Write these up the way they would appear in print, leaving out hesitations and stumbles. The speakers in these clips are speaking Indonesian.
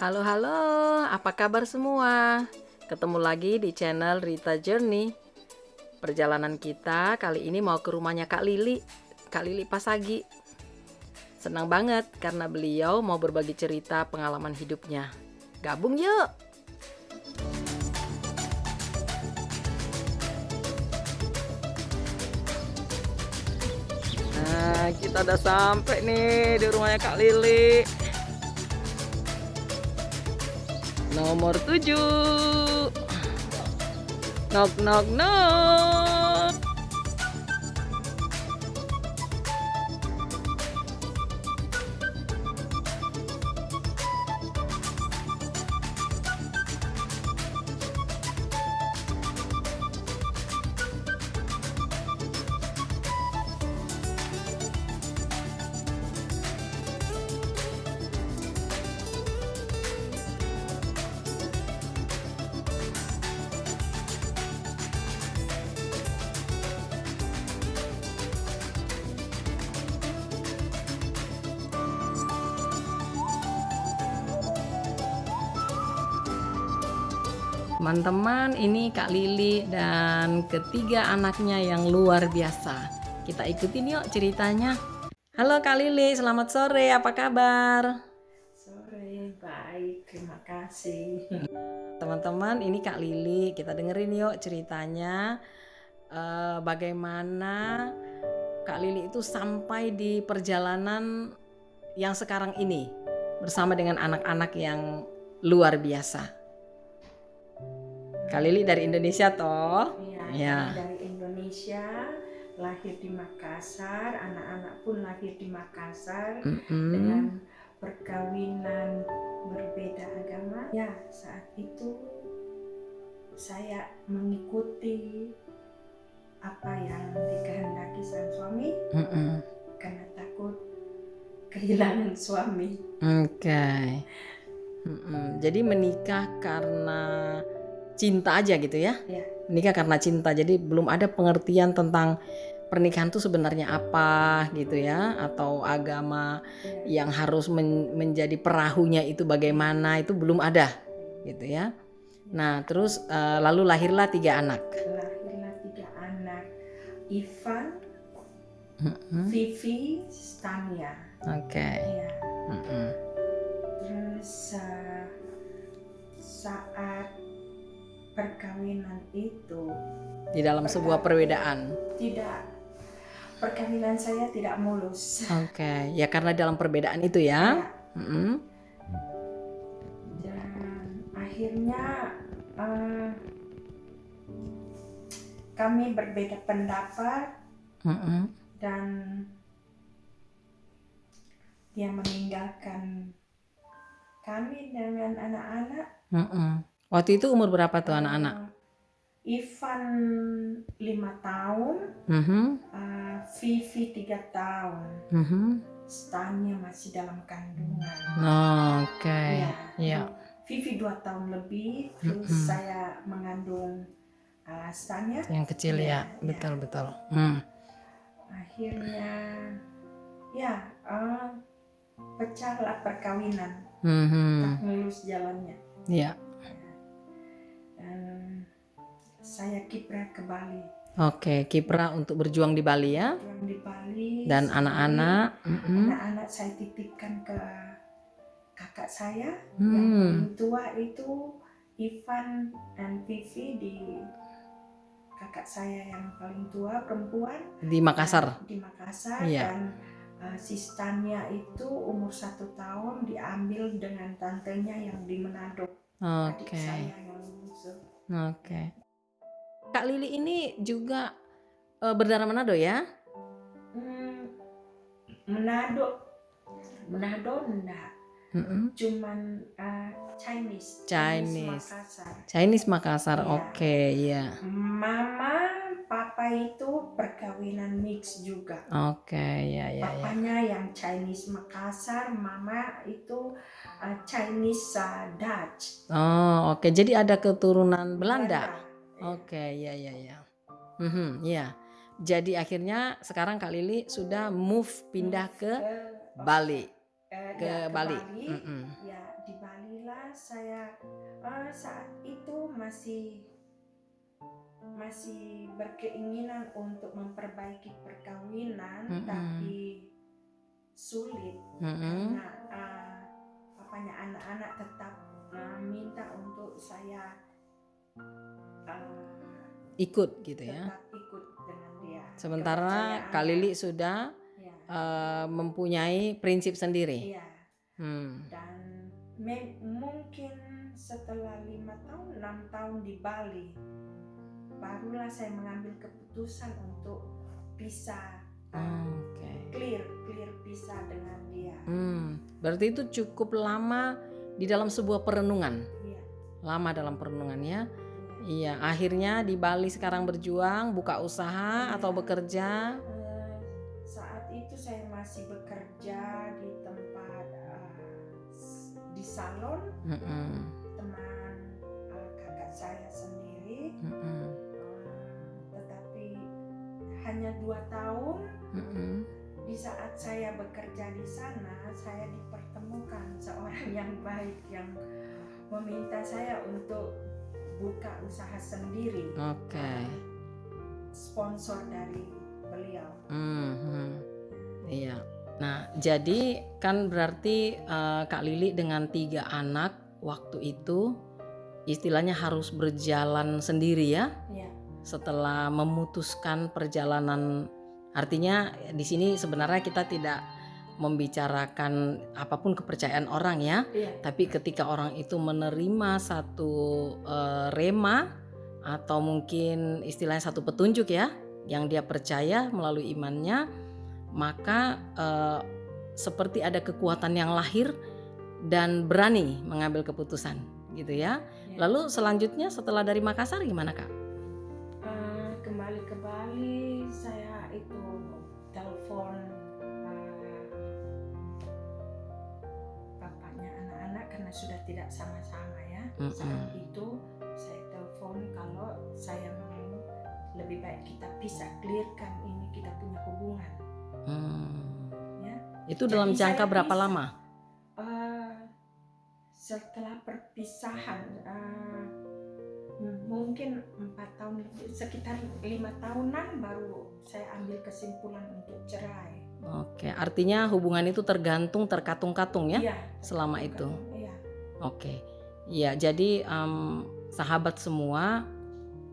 Halo halo, apa kabar semua? Ketemu lagi di channel Rita Journey. Perjalanan kita kali ini mau ke rumahnya Kak Lili Pasagi. Senang banget karena beliau mau berbagi cerita pengalaman hidupnya. Gabung yuk! Nah, kita udah sampai nih di rumahnya Kak Lili. Nomor 7. Knock knock knock. Teman-teman, ini Kak Lili dan ketiga anaknya yang luar biasa. Kita ikutin yuk ceritanya. Halo Kak Lili, selamat sore, apa kabar? Sore, baik, terima kasih. Teman-teman, ini Kak Lili, kita dengerin yuk ceritanya. Bagaimana Kak Lili itu sampai di perjalanan yang sekarang ini bersama dengan anak-anak yang luar biasa. Kak Lili dari Indonesia toh? Ya, dari Indonesia, lahir di Makassar, anak-anak pun lahir di Makassar dengan perkawinan berbeda agama. Ya, saat itu saya mengikuti apa yang dikehendaki sang suami karena takut kehilangan suami. Oke. Jadi menikah karena cinta aja gitu ya? Ya, Menikah karena cinta, jadi belum ada pengertian tentang pernikahan itu sebenarnya apa gitu ya, atau agama yang harus menjadi perahunya itu bagaimana, itu belum ada gitu ya. Nah terus lalu lahirlah 3 anak. lahirlah 3 anak, Ivan, Vivi, Stania. Oke. Ya. Terus saat perkawinan itu Di dalam sebuah perbedaan. perkawinan saya tidak mulus. Oke, ya karena dalam perbedaan itu ya. Dan akhirnya kami berbeda pendapat dan dia meninggalkan kami dengan anak-anak. Waktu itu umur berapa tuh anak-anak? Ivan 5 tahun, Vivi 3 tahun, Stania masih dalam kandungan. Oke. Ya. Vivi 2 tahun lebih, terus saya mengandung Stania. Yang kecil ya, betul. Akhirnya ya pecahlah perkawinan, tak mulus jalannya. Ya. Dan saya kiprah ke Bali. Oke, kiprah untuk berjuang di Bali ya. Berjuang di Bali. Dan anak-anak, anak-anak saya titipkan ke kakak saya yang paling tua itu Ivan dan Vivi, di kakak saya yang paling tua perempuan di Makassar. Dan si Stania itu umur 1 tahun diambil dengan tantenya yang di Manado. Adik saya yang bungsu. Oke. Kak Lili ini juga berdarah Manado ya? Manado enggak. Cuman Chinese Makassar. Iya. Oke, ya. Mama, papa itu perkawinan mix juga. Oke, ya. Papanya yang Chinese Makassar, mama itu Chinese Dutch. Oh, oke. Jadi ada keturunan Belanda. Ya. Oke, ya. Ya. Jadi akhirnya sekarang Kak Lili sudah pindah ke Bali. Bali. Ya, di Bali lah saya saat itu masih berkeinginan untuk memperbaiki perkawinan, tapi sulit karena papanya anak-anak tetap minta untuk saya ikut gitu ya. tetap ikut dengan dia. Sementara Kak Lili sudah Ya, mempunyai prinsip sendiri. iya. Dan mungkin setelah 5 tahun, 6 tahun di Bali, barulah saya mengambil keputusan untuk pisah, clear pisah dengan dia. Berarti itu cukup lama di dalam sebuah perenungan. Iya. Lama dalam perenungannya. Iya, akhirnya di Bali sekarang berjuang, buka usaha atau bekerja. Saat itu saya masih bekerja di tempat di salon teman kakak saya sendiri, tetapi hanya 2 tahun. Di saat saya bekerja di sana, saya dipertemukan seorang yang baik yang meminta saya untuk buka usaha sendiri. Sponsor dari beliau. Iya. Nah, jadi kan berarti Kak Lili dengan 3 anak waktu itu istilahnya harus berjalan sendiri ya. Iya. Setelah memutuskan perjalanan, artinya di sini sebenarnya kita tidak membicarakan apapun kepercayaan orang ya. Tapi ketika orang itu menerima satu rema atau mungkin istilahnya satu petunjuk ya, yang dia percaya melalui imannya, maka seperti ada kekuatan yang lahir dan berani mengambil keputusan gitu ya. Lalu selanjutnya setelah dari Makassar gimana Kak? Kembali ke Bali, saya itu telepon bapaknya anak-anak karena sudah tidak sama-sama ya. Saat itu saya telepon kalau saya mau lebih baik kita pisah, clearkan ini kita punya hubungan. Ya. Itu dalam jangka berapa lama? Setelah perpisahan mungkin 4 tahun, sekitar 5 tahunan baru saya ambil kesimpulan untuk cerai. Oke, artinya hubungan itu terkatung-katung ya, selama itu. Iya. Oke, ya jadi sahabat semua,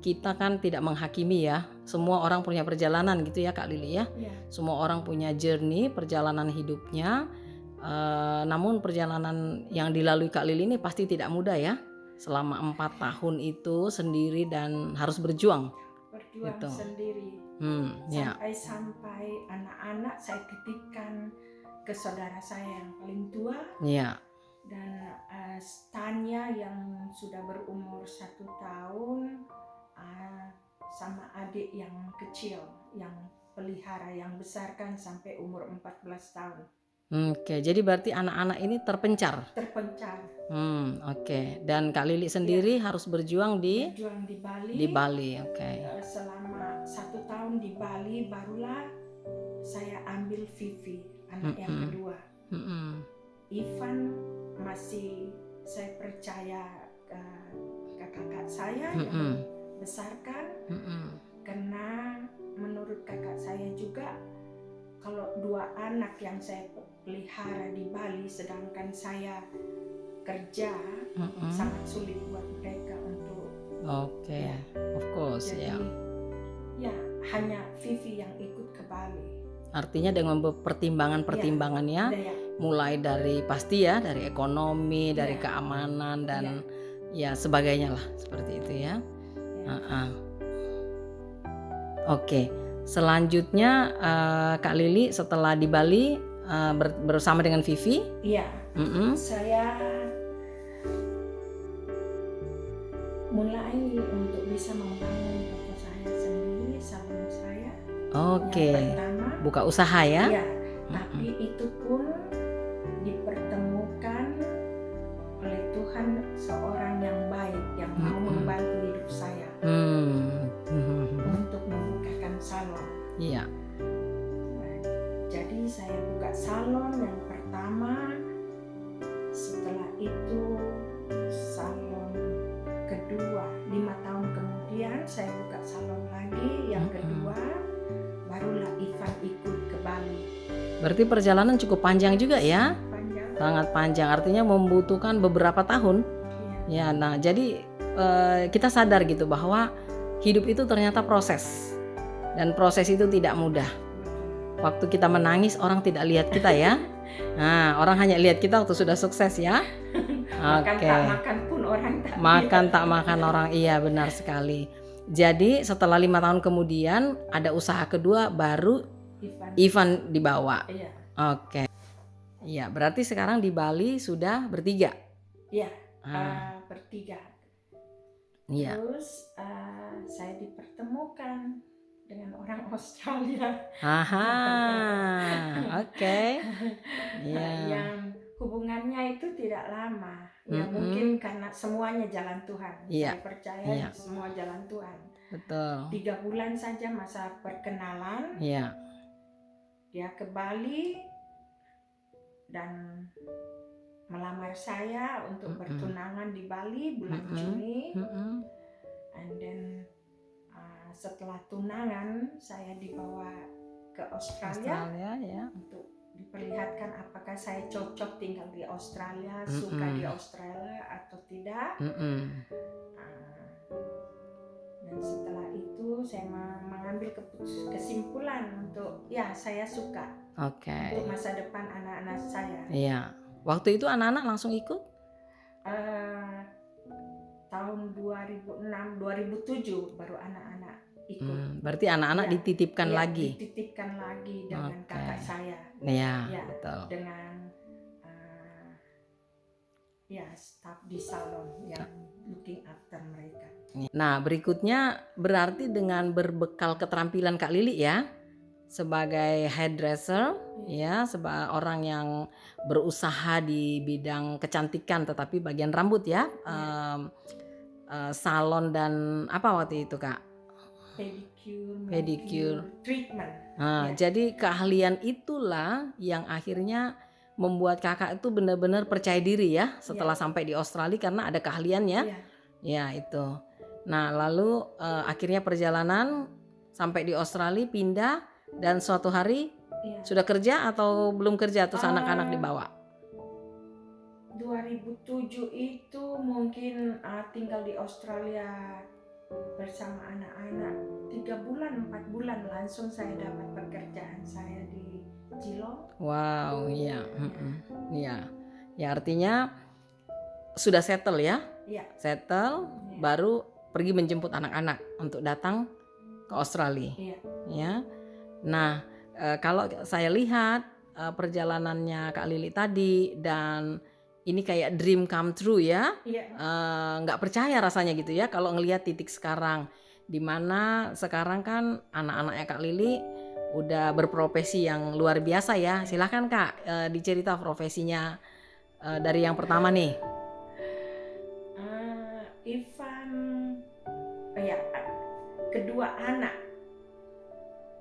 kita kan tidak menghakimi ya. Semua orang punya perjalanan gitu ya Kak Lili ya. Semua orang punya journey, perjalanan hidupnya. Namun perjalanan yang dilalui Kak Lili ini pasti tidak mudah ya. Selama 4 tahun itu sendiri dan harus berjuang gitu. Sendiri. Sampai anak-anak saya titipkan ke saudara saya yang paling tua. Dan Tanya yang sudah berumur 1 tahun, sama adik yang kecil yang pelihara, yang besarkan sampai umur 14 tahun. Oke, jadi berarti anak-anak ini terpencar. Oke. Dan Kak Lili sendiri harus berjuang di Bali. Di Bali, oke. Selama 1 tahun di Bali barulah saya ambil Vivi, anak yang kedua. Ivan masih saya percaya ke kakak saya yang besarkan, karena menurut kakak saya juga kalau 2 anak yang saya pelihara di Bali sedangkan saya kerja, sangat sulit buat mereka untuk. Of course. Jadi hanya Vivi yang ikut ke Bali. Artinya dengan pertimbangan-pertimbangannya, mulai dari pasti ya, dari ekonomi, dari keamanan dan ya sebagainya lah, seperti itu ya. Oke. Selanjutnya Kak Lili setelah di Bali bersama dengan Vivi. Saya mulai untuk bisa membangun toko saya sendiri, salon saya. Yang pertama, buka usaha ya. Tapi itu pun dipertemukan oleh Tuhan seorang yang baik yang mau membantu hidup saya untuk membukakan salon. Jadi saya buka salon yang pertama. Setelah itu Berarti perjalanan cukup panjang juga ya, panjang. sangat panjang. Artinya membutuhkan beberapa tahun. Iya. Ya, nah jadi kita sadar gitu bahwa hidup itu ternyata proses dan proses itu tidak mudah. Waktu kita menangis orang tidak lihat kita ya. Nah, orang hanya lihat kita waktu sudah sukses ya. Makan Oke. tak makan pun orang tak Makan lihat. tak makan orang, iya benar sekali. Jadi setelah 5 tahun kemudian ada usaha kedua baru Ivan dibawa. Iya. Oke. Iya, berarti sekarang di Bali sudah bertiga. Iya. Ah, Bertiga. iya. Terus saya dipertemukan dengan orang Australia. Aha. Oke. Iya. Yang hubungannya itu tidak lama. Ya Mm-mm. mungkin karena semuanya jalan Tuhan. Iya. Saya percaya Iya. semua jalan Tuhan. Betul. 3 bulan saja masa perkenalan. Iya. Dia ke Bali dan melamar saya untuk bertunangan di Bali bulan Juni. And then setelah tunangan saya dibawa ke Australia ya. untuk diperlihatkan apakah saya cocok tinggal di Australia, suka di Australia atau tidak. Dan setelah itu saya mengambil kesimpulan untuk ya saya suka. Oke. Untuk masa depan anak-anak saya. Iya. Waktu itu anak-anak langsung ikut? Tahun 2006, 2007 baru anak-anak ikut. Berarti anak-anak Ya, dititipkan ya, lagi? Dititipkan lagi dengan kakak saya. Iya, Ya, betul. dengan staf di salon yang looking after mereka. Nah, berikutnya berarti dengan berbekal keterampilan Kak Lili ya, sebagai hairdresser ya, sebagai orang yang berusaha di bidang kecantikan tetapi bagian rambut ya, salon dan apa waktu itu Kak? Pedicure treatment. Nah, jadi keahlian itulah yang akhirnya membuat kakak itu benar-benar percaya diri ya setelah sampai di Australia karena ada keahliannya. Ya itu. Nah lalu akhirnya perjalanan sampai di Australia pindah dan suatu hari sudah kerja atau belum kerja terus anak-anak dibawa? 2007 itu mungkin tinggal di Australia bersama anak-anak 3 bulan 4 bulan langsung saya dapat pekerjaan saya di Geelong. Wow, iya. Iya. Ya artinya sudah settle ya? Iya. Settle, baru pergi menjemput anak-anak untuk datang ke Australia. Iya. Ya. Nah, kalau saya lihat perjalanannya Kak Lili tadi dan ini kayak dream come true ya. Iya. Nggak percaya rasanya gitu ya kalau ngelihat titik sekarang, dimana sekarang kan anak-anaknya Kak Lili udah berprofesi yang luar biasa ya. Silahkan Kak dicerita profesinya dari yang pertama nih. Ivan, kedua anak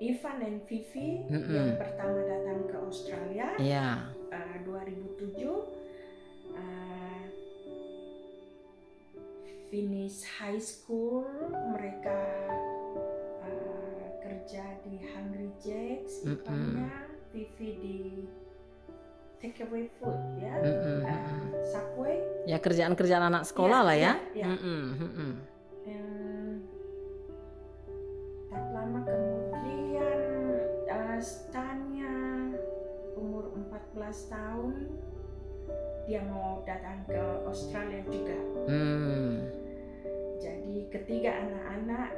Ivan dan Vivi yang pertama datang ke Australia 2007. Finish high school, mereka kerja di Hungry Jack's, Ivannya, Vivi di takeaway food ya, Subway. Ya kerjaan-kerjaan anak sekolah lah ya. Tak lama kemudian Stania umur 14 tahun dia mau datang ke Australia juga. Jadi ketiga anak-anak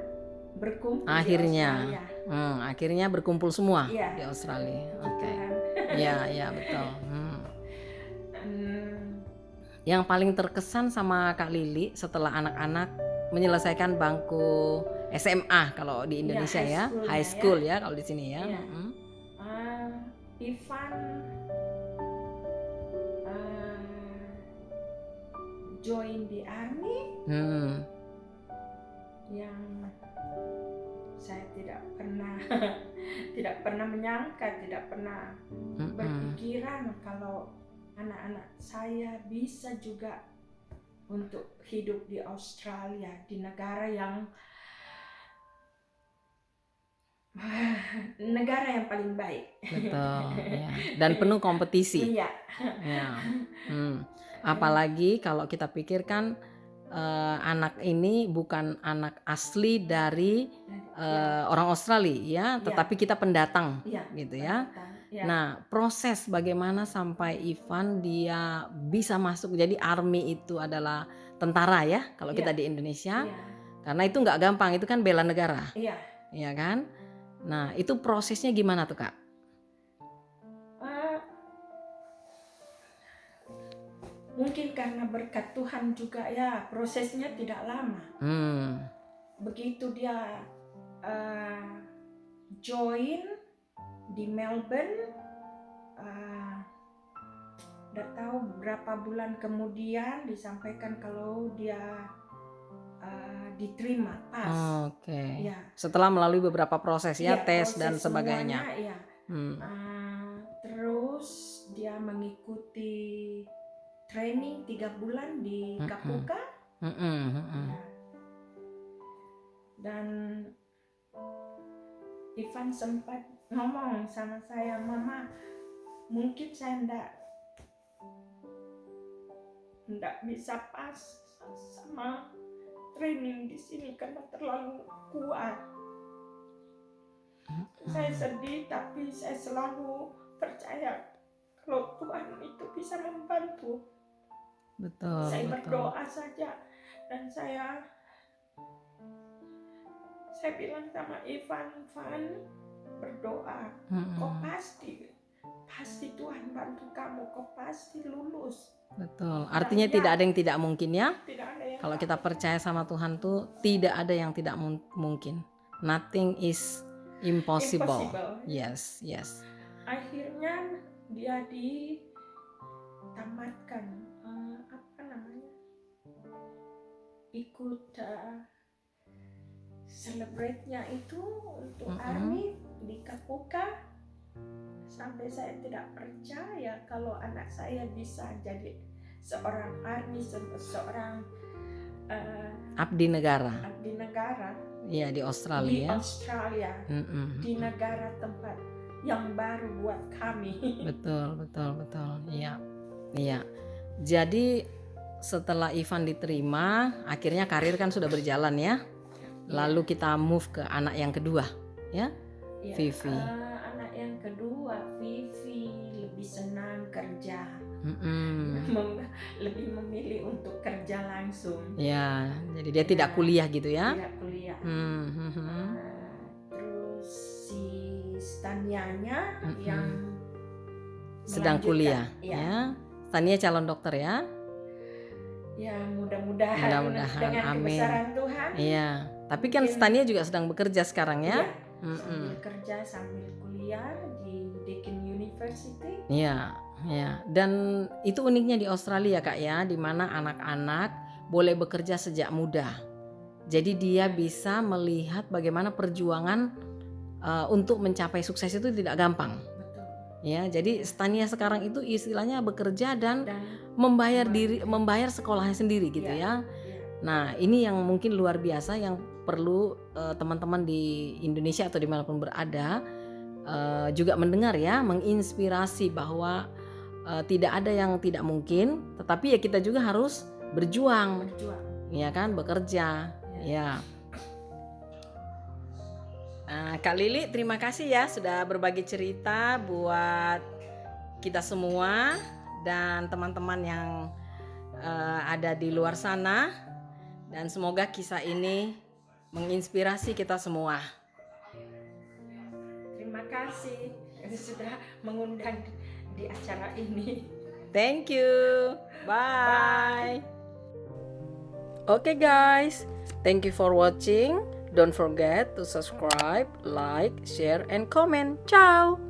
berkumpul akhirnya di Australia. Akhirnya berkumpul semua di Australia. Oke. Ya betul. Yang paling terkesan sama Kak Lili setelah anak-anak menyelesaikan bangku SMA kalau di Indonesia ya, high school ya kalau di sini ya. Ivan join di army yang saya tidak pernah menyangka, tidak pernah berpikiran kalau anak-anak saya bisa juga untuk hidup di Australia, di negara yang negara yang paling baik. Betul, ya. Dan penuh kompetisi. Iya. Ya. Apalagi kalau kita pikirkan anak ini bukan anak asli dari orang Australia ya, tetapi kita pendatang gitu ya. Nah, proses bagaimana sampai Ivan dia bisa masuk jadi army itu adalah tentara ya kalau kita di Indonesia. Karena itu nggak gampang, itu kan bela negara. Iya kan? Nah, itu prosesnya gimana tuh, Kak? Mungkin karena berkat Tuhan juga ya, prosesnya tidak lama. Begitu dia join di Melbourne, tidak tahu berapa bulan kemudian disampaikan kalau dia diterima pas. Oke. Setelah melalui beberapa proses ya, tes proses dan sebagainya. Terus dia mengikuti training 3 bulan di Kapuka. Dan Ivan sempat ngomong sama saya, "Mama, mungkin saya enggak bisa pas sama training di sini karena terlalu kuat." Saya sedih, tapi saya selalu percaya kalau Tuhan itu bisa membantu. Betul. Saya berdoa saja, dan saya bilang sama Ivan, berdoa, kau pasti Tuhan bantu kamu, kau pasti lulus. Betul. Artinya tidak ada yang tidak mungkin ya. Kalau kita percaya sama Tuhan tuh tidak ada yang tidak mungkin. Nothing is impossible. Yes. Akhirnya dia ditamatkan ikut celebrate-nya itu untuk army di Kapuka. Sampai saya tidak percaya kalau anak saya bisa jadi seorang army, seorang abdi negara. Iya, di Australia. Di negara tempat yang baru buat kami. Betul. Iya. Jadi setelah Ivan diterima, akhirnya karir kan sudah berjalan ya. Lalu kita move ke anak yang kedua, ya, Vivi. Anak yang kedua, Vivi lebih senang kerja, lebih memilih untuk kerja langsung. Ya, jadi dia tidak kuliah gitu ya? Tidak kuliah. Terus si Stanianya yang sedang kuliah, ya. Stania calon dokter ya? Ya, mudah-mudahan dengan kebesaran Tuhan. Iya. Tapi kan Stania juga sedang bekerja sekarang ya? Sambil kerja sambil kuliah di Deakin University. Iya. Dan itu uniknya di Australia Kak ya, di mana anak-anak boleh bekerja sejak muda. Jadi dia bisa melihat bagaimana perjuangan untuk mencapai sukses itu tidak gampang. Ya, jadi Stania sekarang itu istilahnya bekerja dan membayar sekolahnya sendiri gitu ya. Nah, ini yang mungkin luar biasa yang perlu teman-teman di Indonesia atau dimanapun berada juga mendengar ya, menginspirasi bahwa tidak ada yang tidak mungkin, tetapi ya kita juga harus berjuang. Ya kan, bekerja. Ya. Kak Lili, terima kasih ya sudah berbagi cerita buat kita semua dan teman-teman yang ada di luar sana, dan semoga kisah ini menginspirasi kita semua. Terima kasih sudah mengundang di acara ini. Thank you. Bye. Okay guys, thank you for watching. Don't forget to subscribe, like, share, and comment. Ciao!